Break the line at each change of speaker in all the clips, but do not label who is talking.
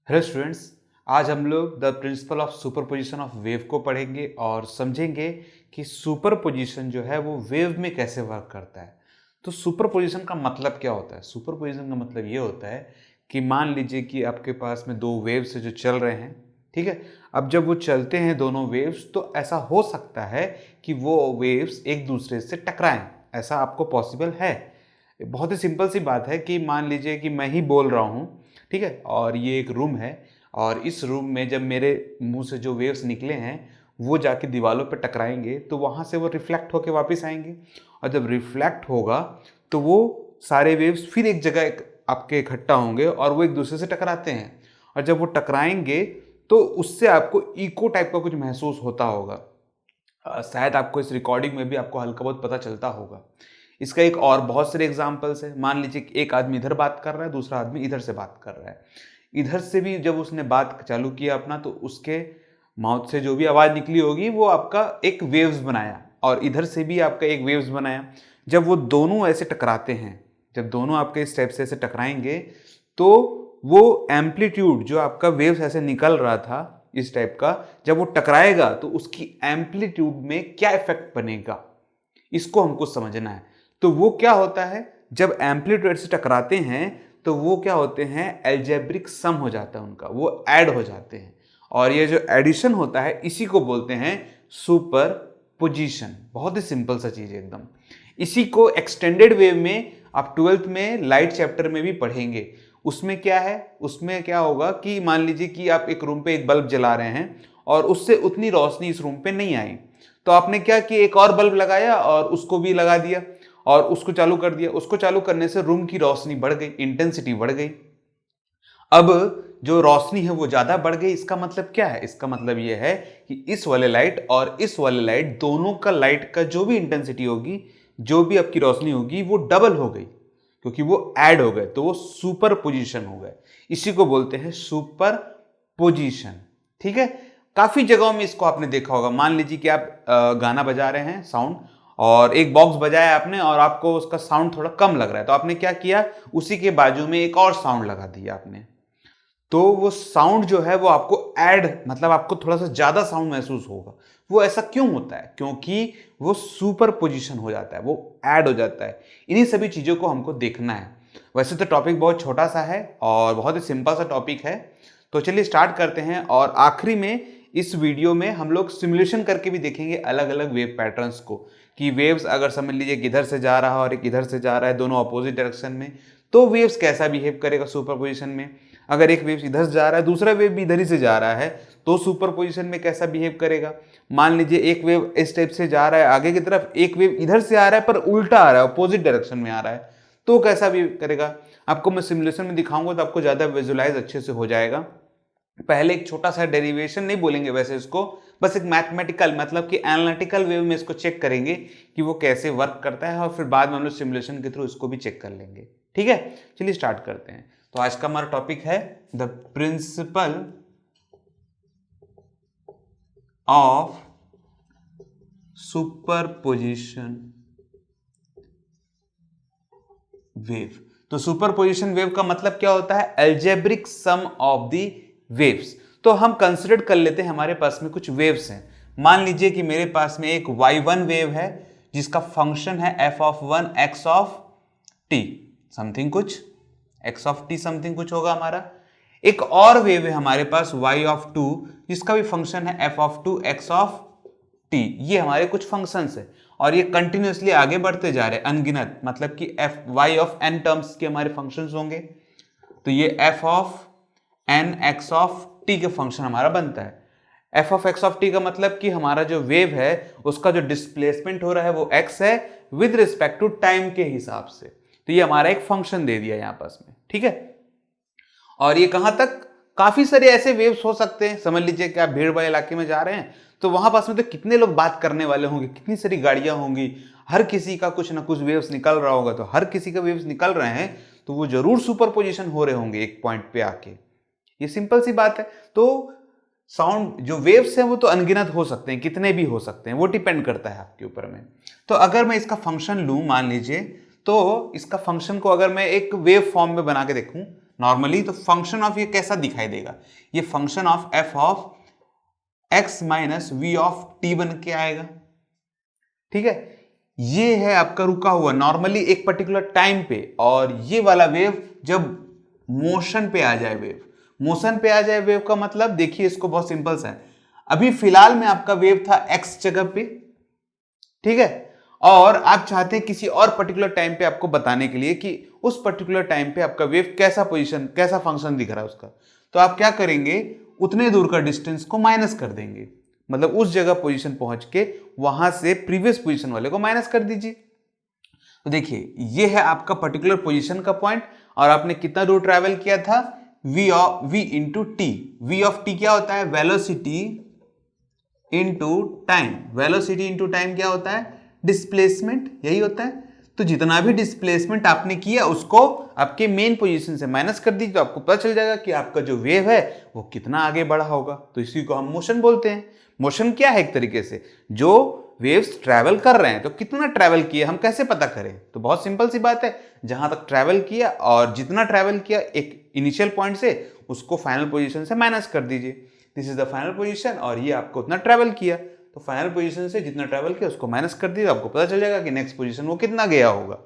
Hello students, आज हम लोग the principle of superposition of wave को पढ़ेंगे और समझेंगे कि सुपरपोजिशन जो है वो वेव में कैसे वर्क करता है। तो सुपरपोजिशन का मतलब क्या होता है? सुपरपोजिशन का मतलब ये होता है कि मान लीजिए कि आपके पास में दो वेव्स जो चल रहे हैं, ठीक है। अब जब वो चलते हैं दोनों वेव्स, तो ऐसा हो सकता है कि वो वेव्स एक दूसरे से टकराएं। ऐसा आपको पॉसिबल है। बहुत ही सिंपल सी बात है कि मान लीजिए कि मैं ही बोल रहा हूँ, ठीक है, और ये एक रूम है और इस रूम में जब मेरे मुंह से जो वेव्स निकले हैं वो जाके दीवारों पे टकराएंगे तो वहाँ से वो रिफ्लेक्ट होके वापस आएंगे, और जब रिफ्लेक्ट होगा तो वो सारे वेव्स फिर एक जगह आपके इकट्ठा होंगे और वो एक दूसरे से टकराते हैं। और जब वो टकराएंगे तो उससे आपको इको टाइप का कुछ महसूस होता होगा। शायद आपको इस रिकॉर्डिंग में भी आपको हल्का बहुत पता चलता होगा। इसका एक और बहुत सारे एग्जाम्पल्स है। मान लीजिए कि एक आदमी इधर बात कर रहा है, दूसरा आदमी इधर से बात कर रहा है। इधर से भी जब उसने बात चालू किया अपना, तो उसके माउथ से जो भी आवाज़ निकली होगी वो आपका एक वेव्स बनाया, और इधर से भी आपका एक वेव्स बनाया। जब वो दोनों ऐसे टकराते हैं, जब दोनों आपके इस टाइप से ऐसे टकराएंगे, तो वो एम्पलीट्यूड जो आपका वेव्स ऐसे निकल रहा था इस टाइप का, जब वो टकराएगा तो उसकी एम्पलीट्यूड में क्या इफेक्ट बनेगा, इसको हमको समझना है। तो वो क्या होता है, जब एम्पलीट्यूड से टकराते हैं तो वो क्या होते हैं, एल्जेब्रिक सम हो जाता है उनका, वो ऐड हो जाते हैं। और ये जो एडिशन होता है इसी को बोलते हैं सुपर पोजिशन। बहुत ही सिंपल सा चीज है एकदम। इसी को एक्सटेंडेड वेव में आप ट्वेल्थ में लाइट चैप्टर में भी पढ़ेंगे। उसमें क्या है, उसमें क्या होगा कि मान लीजिए कि आप एक रूम पे एक बल्ब जला रहे हैं और उससे उतनी रोशनी इस रूम पे नहीं आई, तो आपने क्या किया, एक और बल्ब लगाया और उसको भी लगा दिया और उसको चालू कर दिया। उसको चालू करने से रूम की रोशनी बढ़ गई, इंटेंसिटी बढ़ गई। अब जो रोशनी है वो ज्यादा बढ़ गई। इसका मतलब क्या है, इसका मतलब यह है कि इस वाले लाइट और इस वाले लाइट दोनों का लाइट का जो भी इंटेंसिटी होगी, जो भी आपकी रोशनी होगी, वो डबल हो गई, क्योंकि वो ऐड हो गए, तो वो सुपर पोजिशन हो गए। इसी को बोलते हैं सुपर पोजिशन। ठीक है। काफी जगहों में इसको आपने देखा होगा। मान लीजिए कि आप गाना बजा रहे हैं, साउंड, और एक बॉक्स बजाया आपने और आपको उसका साउंड थोड़ा कम लग रहा है, तो आपने क्या किया, उसी के बाजू में एक और साउंड लगा दिया आपने। तो वो साउंड जो है वो आपको ऐड, मतलब आपको थोड़ा सा ज्यादा साउंड महसूस होगा। वो ऐसा क्यों होता है, क्योंकि वो सुपर पोजिशन हो जाता है, वो ऐड हो जाता है। इन्हीं सभी चीजों को हमको देखना है। वैसे तो टॉपिक बहुत छोटा सा है और बहुत ही सिंपल सा टॉपिक है, तो चलिए स्टार्ट करते हैं। और आखिरी में इस वीडियो में हम लोग सिमुलेशन करके भी देखेंगे अलग अलग वेव पैटर्न्स को, कि वेव्स अगर समझ लीजिए कि इधर से जा रहा है और एक इधर से जा रहा है, दोनों अपोजिट डायरेक्शन में, तो वेव्स कैसा बिहेव करेगा सुपर पोजिशन में। अगर एक वेव इधर से जा रहा है, दूसरा वेव भी इधर ही से जा रहा है, तो सुपर पोजिशन में कैसा बिहेव करेगा। मान लीजिए एक वेव इस टाइप से जा रहा है आगे की तरफ, एक वेव इधर से आ रहा है पर उल्टा आ रहा है, अपोजिट डायरेक्शन में आ रहा है, तो कैसा बिहेव करेगा। आपको मैं सिमुलेशन में दिखाऊंगा तो आपको ज्यादा विजुलाइज अच्छे से हो जाएगा। पहले एक छोटा सा डेरिवेशन नहीं बोलेंगे वैसे इसको, बस एक मैथमेटिकल, मतलब कि एनालिटिकल वे में इसको चेक करेंगे कि वो कैसे वर्क करता है, और फिर बाद में हम लोग सिमुलेशन के थ्रू इसको भी चेक कर लेंगे। ठीक है, चलिए स्टार्ट करते हैं। तो आज का हमारा टॉपिक है the principle of superposition wave. तो सुपरपोजिशन वेव का मतलब क्या होता है, algebraic sum of the waves. तो हम कंसिडर कर लेते हैं हमारे पास में कुछ वेव्स हैं। मान लीजिए कि मेरे पास में एक y1 वेव है जिसका फंक्शन है f of 1 x of t something कुछ, x ऑफ t समथिंग कुछ होगा हमारा। एक और वेव है हमारे पास y ऑफ 2 जिसका भी फंक्शन है f of 2 x of t। ये हमारे कुछ फंक्शंस है और ये कंटिन्यूअसली आगे बढ़ते जा रहे हैं, अनगिनत, मतलब कि f y of n terms के हमारे फंक्शंस होंगे। तो ये f of n x of t के फंक्शन हमारा बनता है। f of x of t का मतलब कि हमारा जो वेव है उसका जो डिस्प्लेसमेंट हो रहा है वो x है विद रिस्पेक्ट टू टाइम के हिसाब से। तो ये हमारा एक फंक्शन दे दिया यहां पास में। ठीक है, और ये कहां तक, काफी सारे ऐसे वेव्स हो सकते हैं। समझ लीजिए कि आप भीड़ भाड़ इलाके में जा रहे हैं, तो वहां पास में तो कितने लोग बात करने वाले होंगे, कितनी सारी गाड़ियां होंगी, हर किसी का कुछ ना कुछ वेव्स निकल रहा होगा। तो हर किसी का वेव्स निकल रहे हैं तो वो जरूर सुपरपोजिशन हो रहे होंगे एक पॉइंट पे आके। ये सिंपल सी बात है। तो साउंड जो वेव्स हैं वो तो अनगिनत हो सकते हैं, कितने भी हो सकते हैं, वो डिपेंड करता है आपके ऊपर में। तो अगर मैं इसका फंक्शन लूं मान लीजिए, तो इसका फंक्शन को अगर मैं एक वेव फॉर्म में बना के देखूं, नॉर्मली, तो फंक्शन ऑफ ये कैसा दिखाई देगा, ये function of F of X minus V of T बन के आएगा। ठीक है, ये है आपका रुका हुआ नॉर्मली एक पर्टिकुलर टाइम पे, और ये वाला वेव जब मोशन पे आ जाए, वेव मोशन पे आ जाए, वेव का मतलब देखिए इसको बहुत सिंपल सा है, अभी फिलहाल में आपका वेव था एक्स जगह पे, ठीक है, और आप चाहते हैं किसी और पर्टिकुलर टाइम पे आपको बताने के लिए कि उस पर्टिकुलर टाइम पे आपका वेव कैसा पोजीशन, कैसा फंक्शन दिख रहा है उसका, तो आप क्या करेंगे, उतने दूर का डिस्टेंस को माइनस कर देंगे, मतलब उस जगह पोजीशन पहुंच के वहां से प्रीवियस पोजीशन वाले को माइनस कर दीजिए। तो देखिए ये है आपका पर्टिकुलर पोजीशन का पॉइंट, और आपने कितना दूर ट्रैवल किया था, v into T. V of T क्या होता है, velocity into time. Velocity into time क्या होता है, डिस्प्लेसमेंट, यही होता है। तो जितना भी डिस्प्लेसमेंट आपने किया उसको आपके मेन पोजीशन से माइनस कर दीजिए, तो आपको पता चल जाएगा कि आपका जो वेव है वो कितना आगे बढ़ा होगा। तो इसी को हम मोशन बोलते हैं। मोशन क्या है, एक तरीके से जो वेव्स ट्रैवल कर रहे हैं, तो कितना ट्रैवल किया हम कैसे पता करें, तो बहुत सिंपल सी बात है, जहां तक ट्रैवल किया और जितना ट्रैवल किया एक इनिशियल पॉइंट से, उसको फाइनल पोजीशन से माइनस कर दीजिए। This is the final position, और ये आपको उतना ट्रैवल किया, तो फाइनल पोजीशन से जितना ट्रैवल किया उसको माइनस कर दीजिए, आपको पता चल जाएगा कि नेक्स्ट पोजीशन वो कितना गया होगा।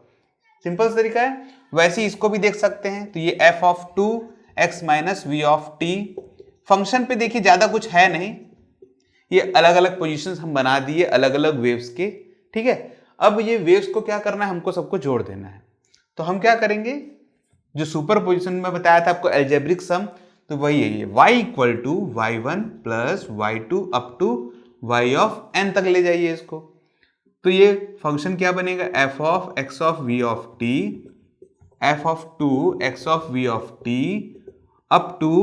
सिंपल तरीका है। वैसे ही इसको भी देख सकते हैं, तो ये F of 2x minus V of T, function पे देखिए ज्यादा कुछ है नहीं, ये अलग अलग पोजीशंस हम बना दिए अलग अलग वेव्स के, ठीक है। अब ये वेव्स को क्या करना है, हमको सबको जोड़ देना है। तो हम क्या करेंगे, जो सुपर पोजिशन में बताया था आपको एल्जेब्रिक सम, तो वही है ये y equal to y1 plus y2 up to y of n तक ले जाइए इसको। तो ये फंक्शन क्या बनेगा, f of x of v of t, f of 2x of v of t up to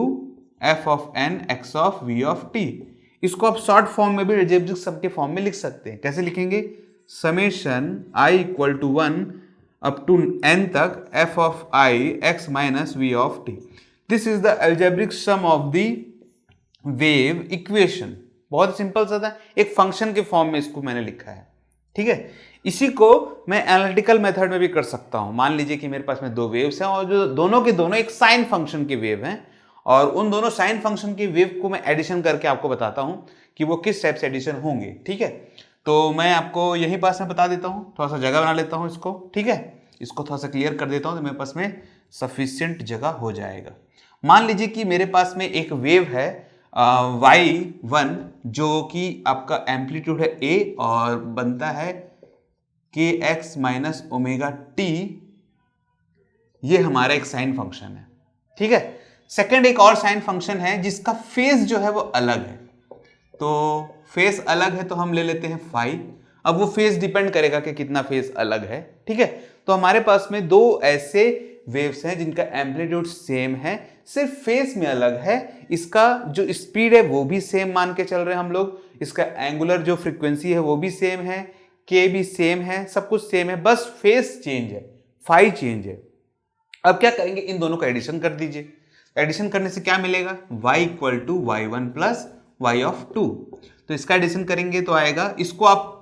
f of n x of v of t। इसको आप शॉर्ट फॉर्म में भी एल्जेब्रिक सम के फॉर्म में लिख सकते हैं। कैसे लिखेंगे, summation i equal to 1 up to n तक f of i x minus v of t। This is the algebraic sum of the wave equation. बहुत सिंपल सा था, एक फंक्शन के फॉर्म में इसको मैंने लिखा है, ठीक है। इसी को मैं एनालिटिकल मेथड में भी कर सकता हूं। मान लीजिए कि मेरे पास में दो वेव्स हैं, और जो दोनों के दोनों एक साइन फंक्शन के वेव हैं, और उन दोनों साइन फंक्शन के वेव को मैं एडिशन करके आपको बताता हूं कि वो किस टाइप से एडिशन होंगे, ठीक है। तो मैं आपको यही पास में बता देता हूं, थोड़ा सा जगह बना लेता हूं इसको, ठीक है। इसको थोड़ा सा क्लियर कर देता हूं, तो मेरे पास में सफिशियंट जगह हो जाएगा। मान लीजिए कि मेरे पास में एक वेव है y1, जो कि आपका एम्पलीट्यूड है a और बनता है kx माइनस ओमेगा टी। ये हमारा एक साइन फंक्शन है, ठीक है। सेकंड एक और साइन फंक्शन है जिसका फेज जो है वो अलग है। तो फेज अलग है तो हम ले लेते हैं फाई। अब वो फेज डिपेंड करेगा कि कितना फेज अलग है, ठीक है। तो हमारे पास में दो ऐसे वेव्स हैं जिनका एम्पलीट्यूड सेम है, सिर्फ फेस में अलग है। इसका जो स्पीड है वो भी सेम मान के चल रहे हैं हम लोग, इसका एंगुलर जो फ्रीक्वेंसी है वो भी सेम है, के भी सेम है, सब कुछ सेम है, बस फेस चेंज है, फाई चेंज है। अब क्या करेंगे, इन दोनों का एडिशन कर दीजिए। एडिशन करने से क्या मिलेगा, y equal to y1 plus y of 2। तो इसका एडिशन करेंगे तो आएगा, इसको आप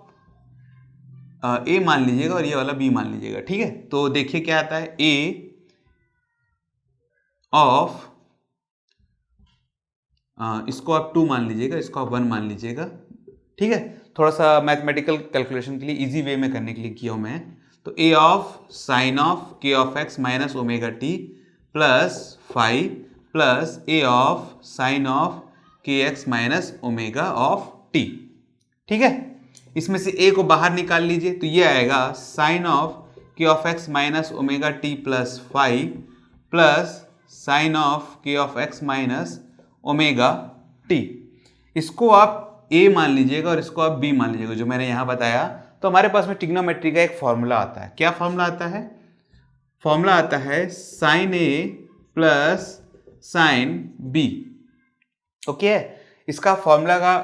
a मान लीजिएगा और ये वाला b मान लीजिएगा, ठीक है। तो देखिए क्या आता है, a ऑफ इसको आप 2 मान लीजिएगा, इसको आप 1 मान लीजिएगा, ठीक है। थोड़ा सा मैथमेटिकल कैलकुलेशन के लिए इजी वे में करने के लिए किया हूं मैं। तो a of sine of k of x minus omega T plus five plus a of sine of के X minus omega of T, ठीक है। इसमें से a को बाहर निकाल लीजिए, तो ये आएगा sine of K of X minus omega T plus five plus sine of K of X minus omega T. इसको आप a मान लीजिएगा और इसको आप b मान लीजिएगा, जो मैंने यहां बताया। तो हमारे पास में ट्रिग्नोमेट्री का एक फॉर्मूला आता है। क्या फॉर्मूला आता है, फॉर्मूला आता है sine a plus sine b, okay. इसका फॉर्मूला का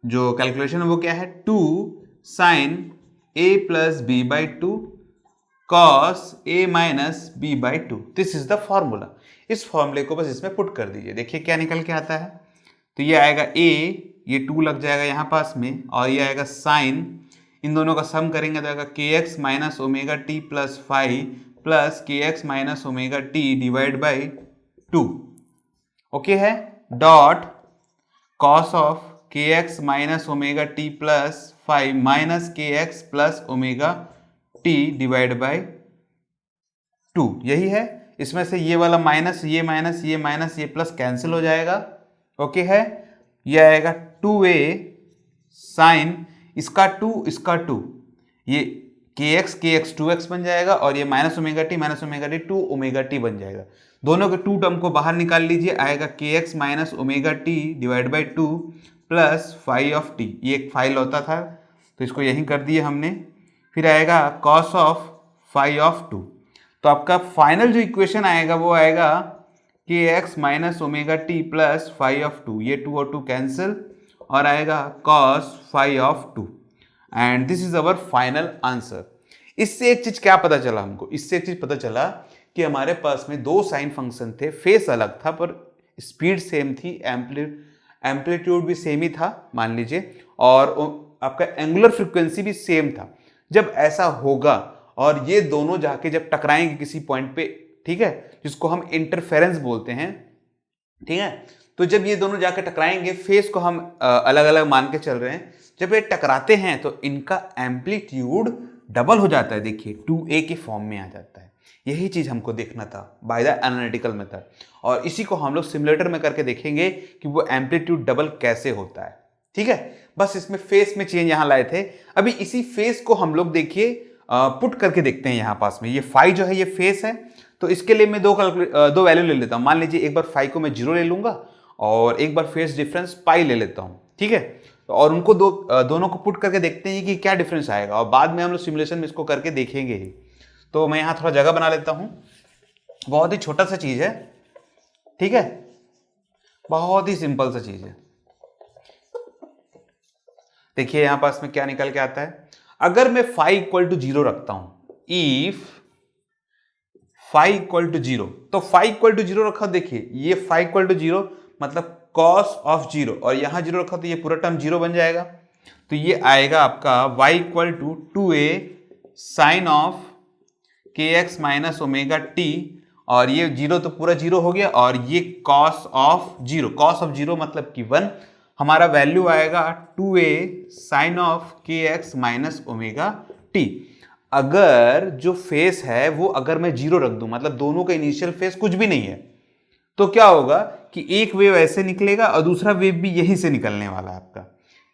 जो कैलकुलेशन है वो क्या है, 2 sine a plus B by 2 cos a minus B by 2। This is the formula. इस फॉर्मूले को बस इसमें पुट कर दीजिए, देखिए क्या निकल के आता है। तो ये आएगा a, ये 2 लग जाएगा यहाँ पास में, और ये आएगा साइन, इन दोनों का सम करेंगे तो आएगा K X minus omega T plus five plus K X minus omega T divide by 2, okay है, डॉट कॉस ऑफ के X minus omega T plus 5 minus K X plus omega T divide by 2, यही है। इसमें से ये वाला minus ये plus cancel हो जाएगा, ओके है। ये आएगा 2a साइन इसका 2, ये के एक्स 2x बन जाएगा और ये minus omega T 2 omega T बन जाएगा। दोनों के 2 टर्म को बाहर निकाल लीजिए, आएगा K X minus omega T divide by 2 plus 5 of T, ये एक फाइल होता था तो इसको यहीं कर दिए हमने। फिर आएगा कॉस ऑफ 5 ऑफ 2, तो आपका फाइनल जो इक्वेशन आएगा वो आएगा K X minus omega T plus 5 of 2, ये 2 और 2 कैंसिल और आएगा cos 5 of 2 and this is our final answer. इससे एक चीज क्या पता चला हमको, इससे एक चीज पता चला कि हमारे पास में दो साइन फंक्शन थे, फेस अलग था पर स्पीड सेम थी, एम्पलीट्यूड भी सेम ही था मान लीजिए, और आपका एंगुलर फ्रीक्वेंसी भी सेम था। जब ऐसा होगा और ये दोनों जाके जब टकराएंगे किसी पॉइंट पे, ठीक है, जिसको हम इंटरफेरेंस बोलते हैं, ठीक है, तो जब ये दोनों जाकर टकराएंगे, फेस को हम अलग अलग मान के चल रहे हैं, जब ये टकराते हैं तो इनका एम्पलीट्यूड डबल हो जाता है, देखिए 2a के फॉर्म में आ जाता है। यही चीज हमको देखना था बाय द एनालिटिकल मेथड, और इसी को हम लोग सिमुलेटर में करके देखेंगे कि वो एम्पलीट्यूड डबल कैसे होता है, ठीक है। बस इसमें फेस में चेंज यहां लाए थे, अभी इसी फेस को हम लोग देखिए पुट करके देखते हैं। यहां पास में ये फाई जो है ये फेस है, तो इसके लिए मैं दो वैल्यू ले लेता हूं। मान लीजिए एक बार फाई को मैं 0 ले लूंगा और एक बार फेस डिफरेंस पाई ले लेता हूं, ठीक है, और उनको दोनों को पुट करके देखते हैं कि क्या डिफरेंस आएगा, और बाद में हम लोग सिमुलेशन में इसको करके देखेंगे ही। तो मैं यहां थोड़ा जगह बना लेता हूं, बहुत ही छोटा सा चीज है, ठीक है, बहुत ही सिंपल सा चीज है। देखिए यहां पास में क्या निकल के आता है, अगर मैं फाई इक्वल टू 0 रखता हूं, इफ फाई इक्वल टू 0, तो फाई इक्वल टू 0 रखा, देखिए ये फाई इक्वल टू 0 मतलब cos ऑफ 0, और यहां 0 रखा तो ये पूरा टर्म 0 बन जाएगा। तो ये आएगा आपका y इक्वल टू 2a साइन ऑफ के एक्स माइनस ओमेगा टी, और ये 0 तो पूरा 0 हो गया, और ये cos ऑफ 0 मतलब कि 1, हमारा वैल्यू आएगा 2a साइन ऑफ के एक्स माइनस ओमेगा टी। अगर जो फेस है वो अगर मैं 0 रख दूं, मतलब दोनों का इनिशियल फेस कुछ भी नहीं है, तो क्या होगा कि एक वेव ऐसे निकलेगा और दूसरा वेव भी यहीं से निकलने वाला है आपका।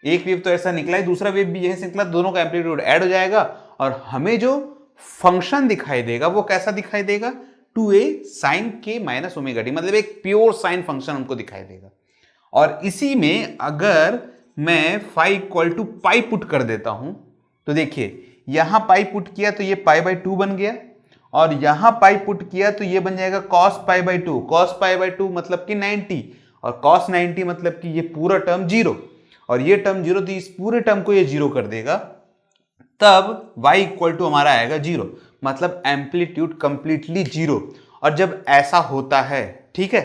एक वेव तो ऐसा निकला है, दूसरा वेव भी यहीं से निकला, दोनों का एम्पलीट्यूड ऐड हो जाएगा, और हमें जो फंक्शन दिखाई देगा वो कैसा दिखाई देगा, 2a साइन के माइनस ओमेगा टी, मतलब एक प्योर साइन फंक्शन हमको दिखाई देगा। और इसी में अगर मैं phi equal to pi put कर देता हूं, तो देखिए यहां पाई पुट किया तो ये पाई बाई 2 बन गया, और यहां पाई पुट किया तो ये बन जाएगा cos pi by 2, cos pi by 2 मतलब कि 90, और cos 90 मतलब कि ये पूरा टर्म 0, और ये टर्म 0, तो इस पूरे टर्म को ये 0 कर देगा, तब y इक्वल टू हमारा आएगा 0, मतलब एम्पलीट्यूड कंप्लीटली 0। और जब ऐसा होता है, ठीक है,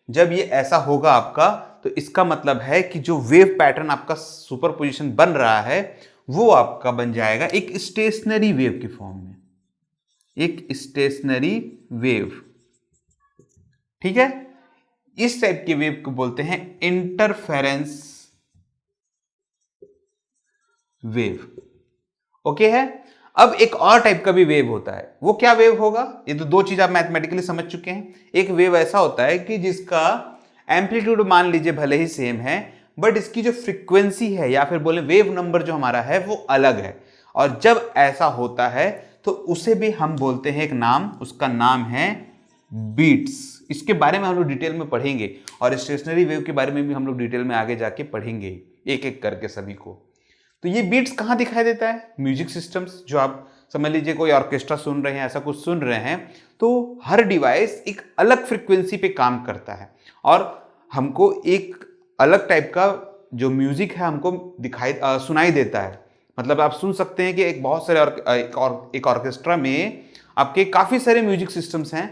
जब ये ऐसा होगा आपका, तो इसका मतलब है कि जो वेव पैटर्न आपका सुपरपोजिशन बन रहा है वो आपका बन जाएगा एक स्टेशनरी वेव के फॉर्म में, एक स्टेशनरी वेव, ठीक है। इस टाइप के वेव को बोलते हैं इंटरफेरेंस वेव, ओके है। अब एक और टाइप का भी वेव होता है, वो क्या वेव होगा, ये तो दो चीज आप मैथमेटिकली समझ चुके हैं। एक वेव ऐसा होता है कि जिसका एम्पलीट्यूड मान लीजिए भले ही सेम है, बट इसकी जो फ्रीक्वेंसी है या फिर बोले वेव नंबर जो हमारा है वो अलग है, और जब ऐसा होता है तो उसे भी हम बोलते हैं एक नाम, उसका नाम है बीट्स। इसके बारे में हम लोग डिटेल में पढ़ेंगे, और स्टेशनरी वेव के बारे में भी हम लोग डिटेल में आगे जाके पढ़ेंगे एक एक करके सभी को। तो ये बीट्स कहाँ दिखाई देता है, म्यूजिक सिस्टम्स, जो आप समझ लीजिए कोई ऑर्केस्ट्रा सुन रहे हैं, ऐसा कुछ सुन रहे हैं, तो हर डिवाइस एक अलग फ्रीक्वेंसी पे काम करता है, और हमको एक अलग टाइप का जो म्यूजिक है हमको सुनाई देता है। मतलब आप सुन सकते हैं कि एक बहुत सारे एक ऑर्केस्ट्रा में आपके काफ़ी सारे म्यूजिक सिस्टम्स हैं,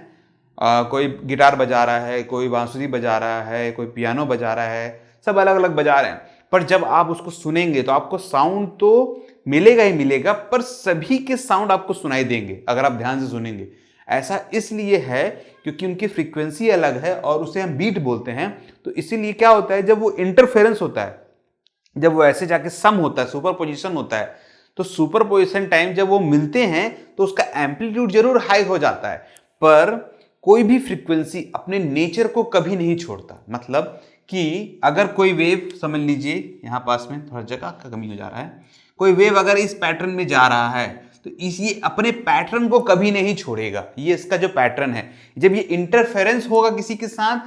कोई गिटार बजा रहा है, कोई बांसुरी बजा रहा है, कोई पियानो बजा रहा है, सब अलग अलग बजा रहे हैं, पर जब आप उसको सुनेंगे तो आपको साउंड तो मिलेगा ही मिलेगा, पर सभी के साउंड आपको सुनाई देंगे अगर आप ध्यान से सुनेंगे। ऐसा इसलिए है क्योंकि उनकी फ्रीक्वेंसी अलग है और उसे हम बीट बोलते हैं। तो इसीलिए क्या होता है, जब वो इंटरफेरेंस होता है, जब वो ऐसे जाके सम होता है, सुपर पोजिशन होता है, तो सुपर पोजिशन टाइम जब वो मिलते हैं तो उसका एम्पलीट्यूड जरूर हाई हो जाता है, पर कोई भी फ्रीक्वेंसी अपने नेचर को कभी नहीं छोड़ता। मतलब कि अगर कोई वेव, समझ लीजिए यहाँ पास में थोड़ा जगह का कमी हो जा रहा है, कोई वेव अगर इस पैटर्न में जा रहा है तो ये अपने पैटर्न को कभी नहीं छोड़ेगा। ये इसका जो पैटर्न है, जब ये इंटरफेरेंस होगा किसी के साथ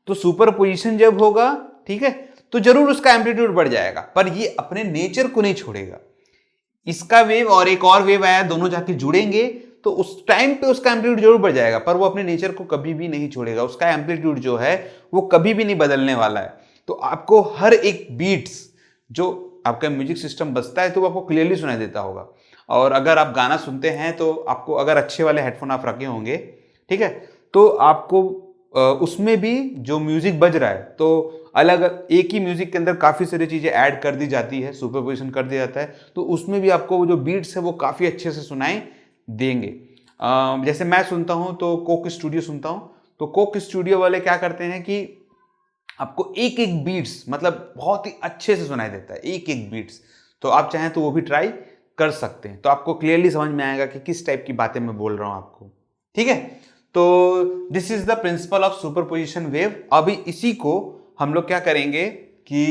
तो सुपर पोजिशन जब होगा, ठीक है, तो जरूर उसका एम्पलीट्यूड बढ़ जाएगा, पर ये अपने नेचर को नहीं छोड़ेगा। इसका वेव और एक और वेव आया, दोनों जाके जुड़ेंगे तो उस टाइम पे उसका एम्पलीट्यूड जरूर बढ़ जाएगा, पर वो अपने नेचर को कभी भी नहीं छोड़ेगा। उसका एम्पलीट्यूड जो है वो कभी भी नहीं बदलने वाला है। तो आपको हर एक बीट्स जो आपका म्यूजिक सिस्टम बजता है तो वो आपको क्लियरली सुनाई देता होगा। और अगर आप गाना सुनते हैं तो आपको, अगर अच्छे वाले हेडफोन आप रखे होंगे, ठीक है, तो आपको उसमें भी जो म्यूजिक बज रहा है तो अलग एक ही म्यूजिक के अंदर काफ़ी सारी चीज़ें ऐड कर दी जाती है, सुपरपोजिशन कर दिया जाता है, तो उसमें भी आपको वो जो बीट्स है वो काफ़ी अच्छे से सुनाई देंगे। जैसे मैं सुनता हूँ तो कोक स्टूडियो सुनता हूँ, तो कोक स्टूडियो वाले क्या करते हैं कि आपको एक एक बीट्स मतलब बहुत ही अच्छे से सुनाई देता है, एक एक बीट्स। तो आप चाहें तो वो भी ट्राई कर सकते हैं, तो आपको क्लियरली समझ में आएगा कि किस टाइप की बातें मैं बोल रहा हूँ आपको, ठीक है। तो this is the principle of superposition wave. अभी इसी को हम लोग क्या करेंगे कि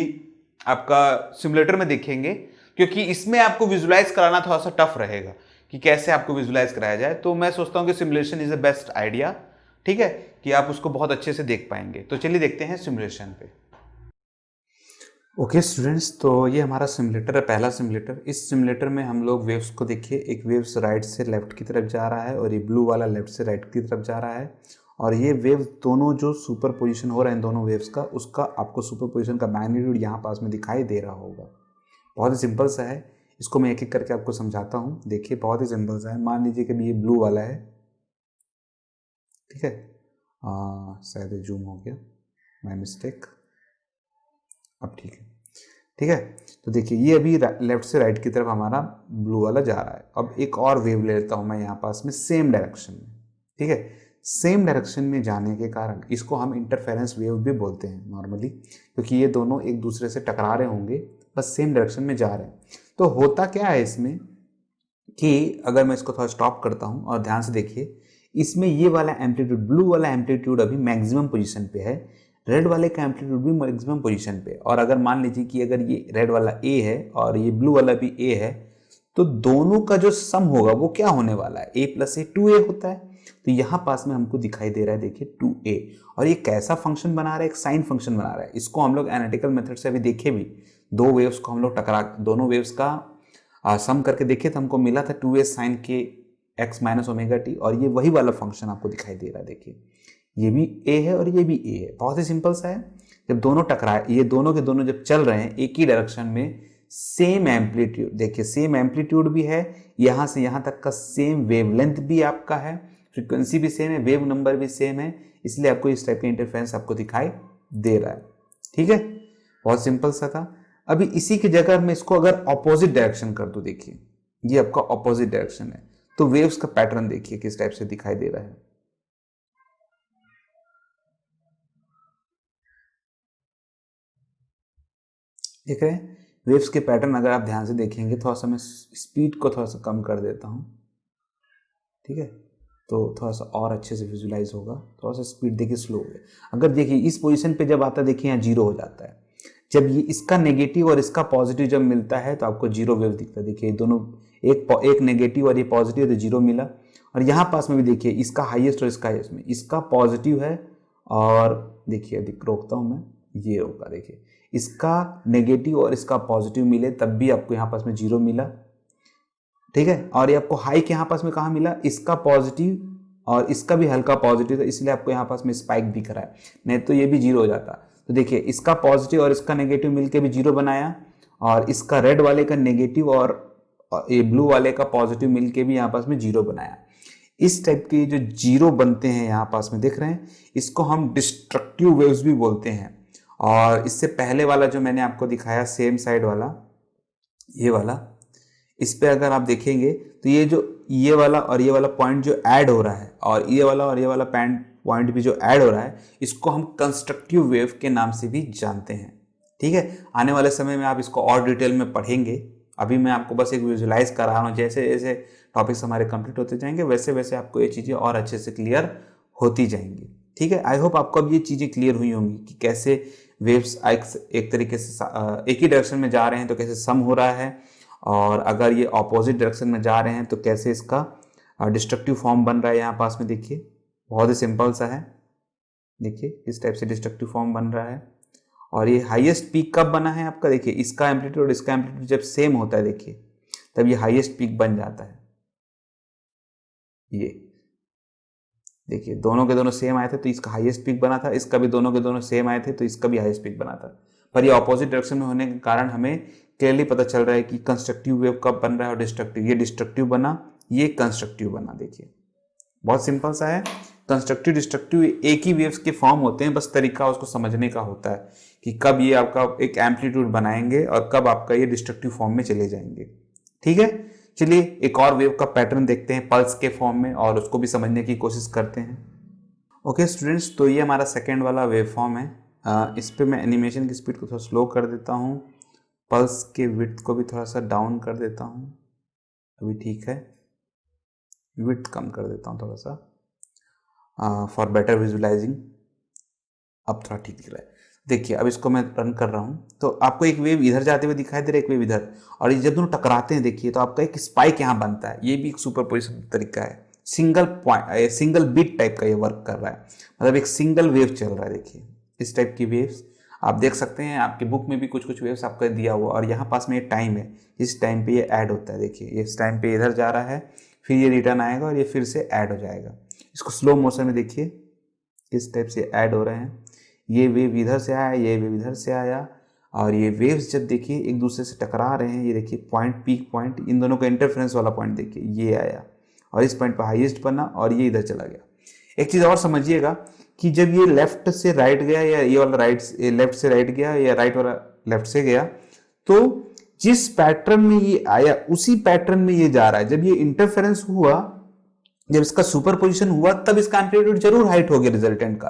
आपका सिमुलेटर में देखेंगे, क्योंकि इसमें आपको विजुलाइज कराना थोड़ा सा टफ रहेगा कि कैसे आपको विजुलाइज कराया जाए। तो मैं सोचता हूँ कि simulation is the best idea, ठीक है, कि आप उसको बहुत अच्छे से देख पाएंगे। तो चलिए देखते हैं सिमुलेशन पे। ओके स्टूडेंट्स, तो ये हमारा सिमुलेटर है, पहला सिमुलेटर। इस सिमुलेटर में हम लोग वेव्स को देखिए, एक वेव्स राइट से लेफ्ट की तरफ जा रहा है और ये ब्लू वाला लेफ्ट से राइट की तरफ जा रहा है। और ये वेव दोनों जो सुपर पोजिशन हो रहे हैं दोनों वेव्स का, उसका आपको सुपर पोजिशन का मैग्नीट्यूड यहाँ पास में दिखाई दे रहा होगा। बहुत ही सिंपल सा है, इसको मैं एक एक करके आपको समझाता हूँ। देखिए बहुत ही सिंपल सा है। मान लीजिए कि ये ब्लू वाला है, ठीक है, शायद जूम हो गया, माय मिस्टेक, अब ठीक है, ठीक है। तो देखिए ये अभी लेफ्ट से राइट की तरफ हमारा ब्लू वाला जा रहा है। अब एक और वेव ले लेता हूँ मैं यहाँ पास में सेम डायरेक्शन में, ठीक है। सेम डायरेक्शन में जाने के कारण इसको हम इंटरफेरेंस वेव भी बोलते हैं नॉर्मली, क्योंकि ये दोनों एक दूसरे से टकरा रहे होंगे, बस सेम डायरेक्शन में जा रहे हैं। तो होता क्या है इसमें कि अगर मैं इसको थोड़ा स्टॉप करता हूँ और ध्यान से देखिए, इसमें ये वाला एम्पलीट्यूड, ब्लू वाला एम्पलीट्यूड अभी मैक्सिमम पोजीशन पे है, रेड वाले का एम्पलीट्यूड भी मैक्सिमम पोजीशन पे। और अगर मान लीजिए कि अगर ये रेड वाला ए है और ये ब्लू वाला भी ए है, तो दोनों का जो सम होगा वो क्या होने वाला है, ए प्लस ए 2a होता है। तो यहाँ पास में हमको दिखाई दे रहा है, देखिए 2a। और ये कैसा फंक्शन बना रहा है, एक साइन फंक्शन बना रहा है। इसको हम लोग एनालिटिकल मेथड से अभी देखे भी, दो वेव्स को हम लोग टकरा, दोनों वेव्स का सम करके देखे तो हमको मिला था 2a साइन के x माइनस ओमेगा टी, और ये वही वाला फंक्शन आपको दिखाई दे रहा है। देखिए ये भी a है और ये भी a है, बहुत ही सिंपल सा है। जब दोनों टकराए, ये दोनों के दोनों जब चल रहे हैं एक ही डायरेक्शन में, सेम एम्पलीट्यूड, देखिए सेम एम्पलीट्यूड भी है, यहाँ से यहाँ तक का सेम वेवलेंथ भी आपका है, फ्रीक्वेंसी भी सेम है, वेव नंबर भी सेम है, इसलिए आपको इस टाइप का इंटरफेरेंस आपको दिखाई दे रहा है, ठीक है। बहुत सिंपल सा था। अभी इसी की जगह मैं इसको अगर ऑपोजिट डायरेक्शन कर दूं, देखिए ये आपका ऑपोजिट डायरेक्शन है, तो वेव्स का पैटर्न देखिए किस टाइप से दिखाई दे रहा है। देख रहे हैं वेव्स के पैटर्न, अगर आप ध्यान से देखेंगे, थोड़ा सा मैं स्पीड को थोड़ा सा कम कर देता हूँ, ठीक है, तो थोड़ा सा और अच्छे से विजुलाइज होगा। थोड़ा सा स्पीड देखिए स्लो हो गया। अगर देखिए इस पोजीशन पे जब आता है, देखिए यहाँ जीरो हो जाता है। जब ये इसका नेगेटिव और इसका पॉजिटिव जब मिलता है तो आपको जीरो वेव दिखता है। देखिए दोनों, एक नेगेटिव और ये पॉजिटिव, तो जीरो मिला। और यहाँ पास में भी देखिए इसका हाईएस्ट और इसका हाईएस्ट में, इसका पॉजिटिव है और देखिए अधिक रोकता हूँ मैं, ये होगा, देखिए इसका नेगेटिव और इसका पॉजिटिव मिले तब भी आपको यहाँ पास में जीरो मिला, ठीक है। और ये आपको हाई के यहाँ पास में कहाँ मिला, इसका पॉजिटिव और इसका भी हल्का पॉजिटिव था, इसलिए आपको यहाँ पास में स्पाइक दिख रहा है, नहीं तो ये भी जीरो हो जाता। तो देखिए इसका पॉजिटिव और इसका नेगेटिव मिलके भी जीरो बनाया, और इसका रेड वाले का नेगेटिव और ये ब्लू वाले का पॉजिटिव मिलके भी यहाँ पास में जीरो बनाया। इस टाइप के जो जीरो बनते हैं यहाँ पास में देख रहे हैं, इसको हम डिस्ट्रक्टिव वेव्स भी बोलते हैं। और इससे पहले वाला जो मैंने आपको दिखाया सेम साइड वाला, ये वाला, इस पे अगर आप देखेंगे तो ये वाला और ये वाला पॉइंट जो ऐड हो रहा है और ये वाला पॉइंट भी जो ऐड हो रहा है, इसको हम कंस्ट्रक्टिव वेव के नाम से भी जानते हैं। ठीक है, आने वाले समय में आप इसको और डिटेल में पढ़ेंगे। अभी मैं आपको बस एक विजुलाइज करा रहा हूँ, जैसे जैसे टॉपिक्स हमारे कंप्लीट होते जाएंगे वैसे वैसे आपको ये चीज़ें और अच्छे से क्लियर होती जाएंगी। ठीक है, आई होप आपको अब ये चीज़ें क्लियर हुई होंगी कि कैसे वेव्स एक तरीके से एक ही डायरेक्शन में जा रहे हैं तो कैसे सम हो रहा है, और अगर ये ऑपोजिट डायरेक्शन में जा रहे हैं तो कैसे इसका डिस्ट्रक्टिव फॉर्म बन रहा है। यहाँ पास में देखिए बहुत ही सिंपल सा है, देखिए इस टाइप से डिस्ट्रक्टिव फॉर्म बन रहा है। और ये हाईएस्ट पीक कब बना है आपका, देखिए इसका एम्पलीट्यूड और इसका एम्पलीट्यूड जब सेम होता है देखिए तब ये हाईएस्ट पीक बन जाता है। ये देखिए दोनों के दोनों सेम आए थे तो इसका हाईएस्ट पीक बना था, इसका भी दोनों के दोनों सेम आए थे तो इसका भी हाईएस्ट पीक बना था। पर ये ऑपोजिट डायरेक्शन में होने के कारण हमें क्लियरली पता चल रहा है कि कंस्ट्रक्टिव वेव कब बन रहा है और डिस्ट्रक्टिव। ये डिस्ट्रक्टिव बना, ये कंस्ट्रक्टिव बना। देखिए बहुत सिंपल सा है, कंस्ट्रक्टिव डिस्ट्रक्टिव एक ही वेव्स के फॉर्म होते हैं, बस तरीका उसको समझने का होता है कि कब ये आपका एक एम्पलीट्यूड बनाएंगे और कब आपका ये डिस्ट्रक्टिव फॉर्म में चले जाएंगे। ठीक है, चलिए एक और वेव का पैटर्न देखते हैं पल्स के फॉर्म में और उसको भी समझने की कोशिश करते हैं। ओके स्टूडेंट्स, तो ये हमारा सेकेंड वाला वेव फॉर्म है। इस पे मैं एनिमेशन की स्पीड को थोड़ा स्लो कर देता हूँ, पल्स के विड्थ को भी थोड़ा सा डाउन कर देता हूँ, अभी ठीक है, विड्थ कम कर देता हूँ थोड़ा सा फॉर बेटर विजुलाइजिंग। अब थोड़ा ठीक दिख रहा है। देखिए अब इसको मैं रन कर रहा हूँ तो आपको एक वेव इधर जाते हुए दिखाई दे रहा है, एक वेव इधर, और ये जब दोनों टकराते हैं देखिए तो आपका एक स्पाइक यहाँ बनता है। ये भी एक सुपरपोजिशन तरीका है, सिंगल बीट टाइप का ये वर्क कर रहा है, मतलब एक सिंगल वेव चल रहा है। देखिए इस टाइप की वेव्स आप देख सकते हैं, आपके बुक में भी कुछ कुछ वेव्स आपका दिया हुआ, और यहाँ पास में ये टाइम है, इस टाइम पे ये ऐड होता है। देखिए इस टाइम पे इधर जा रहा है, फिर ये रिटर्न आएगा और ये फिर से ऐड हो जाएगा। इसको स्लो मोशन में देखिए किस टाइप से ऐड हो रहे हैं। ये वेव इधर से आया, ये वेव इधर से आया, और ये वेव्स जब देखिए एक दूसरे से टकरा रहे हैं, ये देखिए पॉइंट, पीक पॉइंट, इन दोनों का इंटरफेरेंस वाला पॉइंट देखिए ये आया और इस पॉइंट पर हाईएस्ट बना और ये इधर चला गया। एक चीज़ और समझिएगा कि जब ये लेफ्ट से राइट गया या ये वाला लेफ्ट से राइट गया या राइट वाला लेफ्ट से गया, तो जिस पैटर्न में ये आया उसी पैटर्न में ये जा रहा है। जब ये इंटरफेरेंस हुआ, जब इसका सुपरपोजिशन हुआ, तब इसका एम्पलीट्यूड जरूर हाइट हो गया रिजल्टेंट का,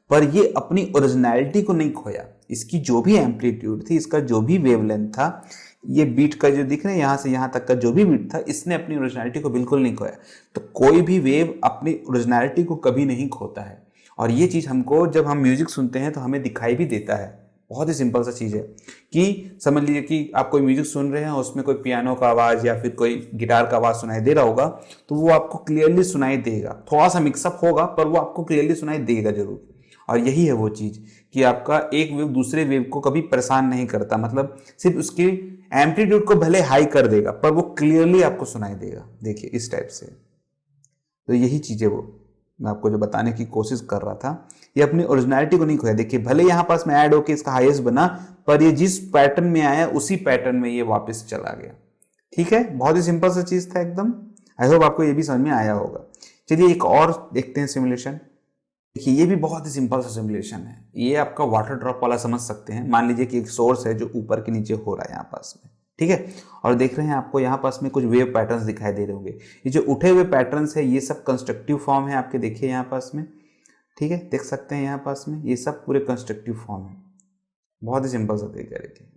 पर ये अपनी ओरिजिनलिटी को नहीं खोया। इसकी जो भी एम्पलीट्यूड थी, इसका जो भी वेवलेंथ था, ये बीट का जो दिख रहे हैं यहां से यहां तक का जो भी बीट था, इसने अपनी ओरिजिनलिटी को बिल्कुल नहीं खोया। तो कोई भी वेव अपनी ओरिजिनलिटी को कभी नहीं खोता है, और ये चीज हमको जब हम म्यूजिक सुनते हैं तो हमें दिखाई भी देता है। बहुत ही सिंपल सा चीज़ है कि समझ लीजिए कि आप कोई म्यूजिक सुन रहे हैं, उसमें कोई पियानो का आवाज़ या फिर कोई गिटार का आवाज़ सुनाई दे रहा होगा, तो वो आपको क्लियरली सुनाई देगा। थोड़ा सा मिक्सअप होगा पर वो आपको क्लियरली सुनाई देगा जरूर। और यही है वो चीज़ कि आपका एक वेव दूसरे वेव को कभी परेशान नहीं करता, मतलब सिर्फ उसकी एम्पलीट्यूड को भले हाई कर देगा पर वो क्लियरली आपको सुनाई देगा। देखिए इस टाइप से, तो यही चीज़ है वो मैं आपको जो बताने की कोशिश कर रहा था। ये अपनी ओरिजिनलिटी को नहीं खोया। देखिए भले यहाँ पास में ऐड होके इसका हाईएस्ट बना, पर ये जिस पैटर्न में आया उसी पैटर्न में ये वापस चला गया। ठीक है, बहुत ही सिंपल सा चीज था एकदम। आई होप आपको ये भी समझ में आया होगा। चलिए एक और देखते हैं सिमुलेशन। देखिए ये भी बहुत ही सिंपल सा सिमुलेशन है। ये आपका वाटर ड्रॉप वाला समझ सकते हैं। मान लीजिए कि एक सोर्स है जो ऊपर के नीचे हो रहा है यहाँ पास में, ठीक है, और देख रहे हैं आपको यहाँ पास में कुछ वेव पैटर्न्स दिखाई दे रहे होंगे। ये जो उठे हुए पैटर्न्स है ये सब कंस्ट्रक्टिव फॉर्म है आपके, देखिए यहाँ पास में, ठीक है, देख सकते हैं यहाँ पास में ये सब पूरे कंस्ट्रक्टिव फॉर्म है। बहुत ही सिंपल सा तरीका देखिए।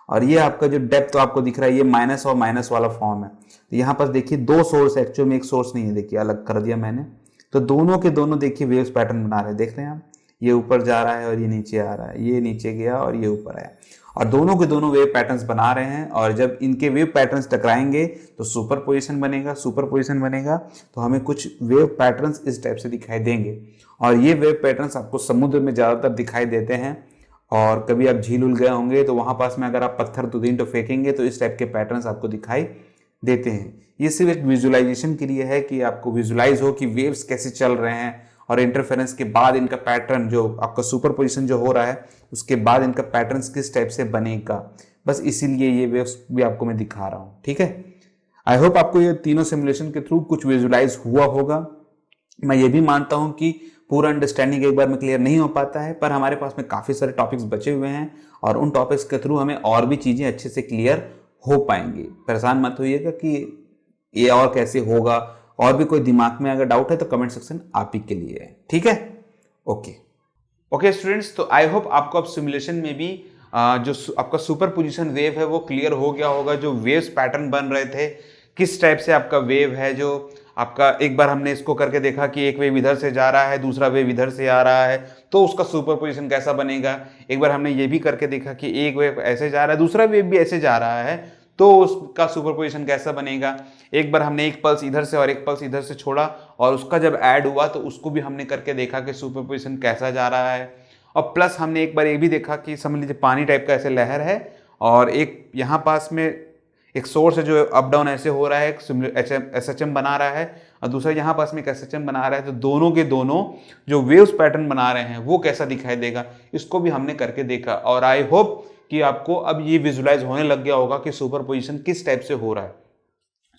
और ये आपका जो डेप्थ तो आपको दिख रहा है ये माइनस और माइनस वाला फॉर्म है। तो यहाँ पास देखिए दो सोर्स, एक्चुअल में एक सोर्स नहीं है, देखिए अलग कर दिया मैंने। तो दोनों के दोनों देखिए वेव्स पैटर्न बना रहे हैं, देख रहे हैं आप, ये ऊपर जा रहा है और ये नीचे आ रहा है, ये नीचे गया और ये ऊपर आया, और दोनों के दोनों वेव पैटर्न्स बना रहे हैं। और जब इनके वेव पैटर्न्स टकराएंगे तो सुपर पोजिशन बनेगा, सुपर पोजिशन बनेगा तो हमें कुछ वेव पैटर्न्स इस टाइप से दिखाई देंगे। और ये वेव पैटर्न्स आपको समुद्र में ज़्यादातर दिखाई देते हैं, और कभी आप झील उल गए होंगे तो वहाँ पास में अगर आप पत्थर 2-3 तो फेंकेंगे तो इस टाइप के पैटर्न्स आपको दिखाई देते हैं। ये सिर्फ एक विजुअलाइजेशन के लिए है कि आपको विजुलाइज हो कि वेव्स कैसे चल रहे हैं, और इंटरफेरेंस के बाद इनका पैटर्न जो आपका सुपर पोजिशन जो हो रहा है उसके बाद इनका पैटर्न्स किस टाइप से बनेगा, बस इसीलिए ये वेव्स भी आपको मैं दिखा रहा हूँ। ठीक है, आई होप आपको ये तीनों सिमुलेशन के थ्रू कुछ विजुलाइज हुआ होगा। मैं ये भी मानता हूँ कि पूरा अंडरस्टैंडिंग एक बार में क्लियर नहीं हो पाता है, पर हमारे पास में काफ़ी सारे टॉपिक्स बचे हुए हैं और उन टॉपिक्स के थ्रू हमें और भी चीज़ें अच्छे से क्लियर हो पाएंगी। परेशान मत होइएगा कि ये और कैसे होगा, और भी कोई दिमाग में अगर डाउट है तो कमेंट सेक्शन आप ही के लिए है, ठीक है। ओके स्टूडेंट्स, तो आई होप आपको अब सिमुलेशन में भी जो आपका सुपर पोजिशन वेव है वो क्लियर हो गया होगा। जो वेव्स पैटर्न बन रहे थे, किस टाइप से आपका वेव है, जो आपका एक बार हमने इसको करके देखा कि एक वेव इधर से जा रहा है, दूसरा वेव इधर से आ रहा है, तो उसका सुपर पोजिशन कैसा बनेगा। एक बार हमने ये भी करके देखा कि एक वेव ऐसे जा रहा है, दूसरा वेव भी ऐसे जा रहा है, तो उसका सुपर पोजिशन कैसा बनेगा। एक बार हमने एक पल्स इधर से और एक पल्स इधर से छोड़ा और उसका जब ऐड हुआ तो उसको भी हमने करके देखा कि सुपर पोजिशन कैसा जा रहा है। और प्लस हमने एक बार ये भी देखा कि समझ लीजिए पानी टाइप का ऐसे लहर है और एक यहाँ पास में एक सोर्स है जो अप डाउन ऐसे हो रहा है, एक SHM बना रहा है, और दूसरा यहाँ पास में एक SHM बना रहा है। तो दोनों के दोनों जो वेव्स पैटर्न बना रहे हैं वो कैसा दिखाई देगा, इसको भी हमने करके देखा। और आई होप कि आपको अब ये विजुलाइज होने लग गया होगा कि सुपर पोजिशन किस टाइप से हो रहा है।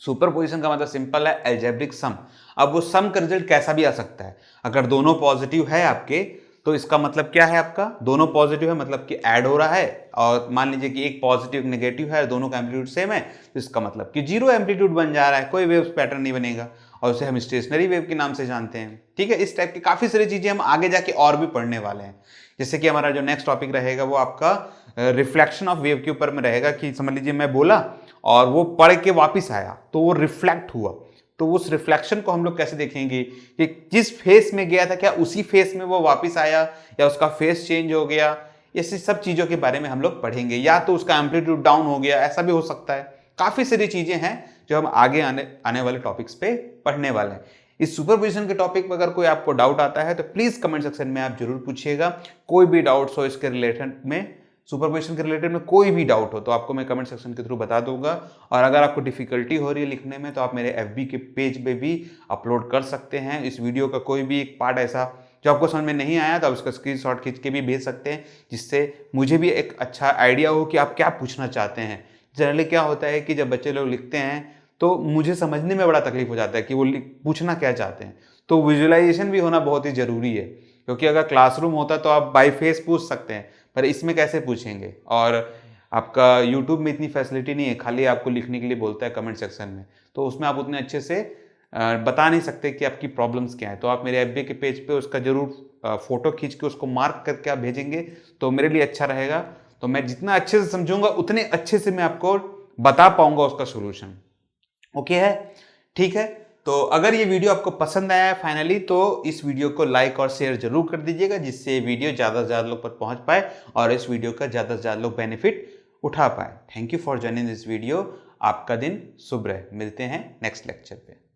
सुपर पोजिशन का मतलब सिंपल है, अलजेब्रिक सम। अब वो सम का रिजल्ट कैसा भी आ सकता है। अगर दोनों पॉजिटिव है आपके तो इसका मतलब क्या है, आपका दोनों पॉजिटिव है मतलब कि ऐड हो रहा है। और मान लीजिए कि एक पॉजिटिव नेगेटिव है, दोनों का एम्पलीट्यूड सेम है, तो इसका मतलब कि जीरो एम्पलीट्यूड बन जा रहा है, कोई वेव पैटर्न नहीं बनेगा, और उसे हम स्टेशनरी वेव के नाम से जानते हैं, ठीक है। इस टाइप की काफी सारी चीजें हम आगे जाके और भी पढ़ने वाले हैं। जैसे कि हमारा जो नेक्स्ट टॉपिक रहेगा वो आपका रिफ्लेक्शन ऑफ वेव के ऊपर में रहेगा, कि समझ लीजिए मैं बोला और वो पढ़ के वापिस आया तो वो रिफ्लेक्ट हुआ, तो उस रिफ्लेक्शन को हम लोग कैसे देखेंगे कि जिस फेस में गया था क्या उसी फेस में वो वापस आया या उसका फेस चेंज हो गया। ऐसी सब चीज़ों के बारे में हम लोग पढ़ेंगे, या तो उसका एम्पलीट्यूड डाउन हो गया, ऐसा भी हो सकता है। काफ़ी सारी चीज़ें हैं जो हम आगे आने वाले टॉपिक्स पे पढ़ने वाले हैं। इस सुपरपोजिशन के टॉपिक पर अगर कोई आपको डाउट आता है तो प्लीज़ कमेंट सेक्शन में आप जरूर पूछिएगा। कोई भी डाउट्स हो इसके रिलेटेड में, सुपरपोजिशन के रिलेटेड में कोई भी डाउट हो तो आपको मैं कमेंट सेक्शन के थ्रू बता दूंगा। और अगर आपको डिफिकल्टी हो रही है लिखने में तो आप मेरे FB के पेज पे भी अपलोड कर सकते हैं। इस वीडियो का कोई भी एक पार्ट ऐसा जो आपको समझ में नहीं आया तो आप उसका स्क्रीनशॉट खींच के भी भेज सकते हैं, जिससे मुझे भी एक अच्छा आइडिया हो कि आप क्या पूछना चाहते हैं। जनरली क्या होता है कि जब बच्चे लोग लिखते हैं तो मुझे समझने में बड़ा तकलीफ हो जाता है कि वो पूछना क्या चाहते हैं। तो विजुअलाइजेशन भी होना बहुत ही ज़रूरी है, क्योंकि अगर क्लासरूम होता तो आप बाई फेस पूछ सकते हैं, पर इसमें कैसे पूछेंगे। और आपका YouTube में इतनी फैसिलिटी नहीं है, खाली आपको लिखने के लिए बोलता है कमेंट सेक्शन में, तो उसमें आप उतने अच्छे से बता नहीं सकते कि आपकी प्रॉब्लम्स क्या है। तो आप मेरे FB के पेज पे उसका जरूर फोटो खींच के उसको मार्क करके आप भेजेंगे तो मेरे लिए अच्छा रहेगा। तो मैं जितना अच्छे से समझूंगा उतने अच्छे से मैं आपको बता पाऊंगा उसका सोल्यूशन। ओके है, ठीक है। तो अगर ये वीडियो आपको पसंद आया है फाइनली, तो इस वीडियो को लाइक और शेयर जरूर कर दीजिएगा, जिससे ये वीडियो ज़्यादा से ज़्यादा लोग पर पहुंच पाए और इस वीडियो का ज़्यादा से ज़्यादा लोग बेनिफिट उठा पाए। Thank you for joining this video. आपका दिन शुभ रहे। मिलते हैं नेक्स्ट लेक्चर पे।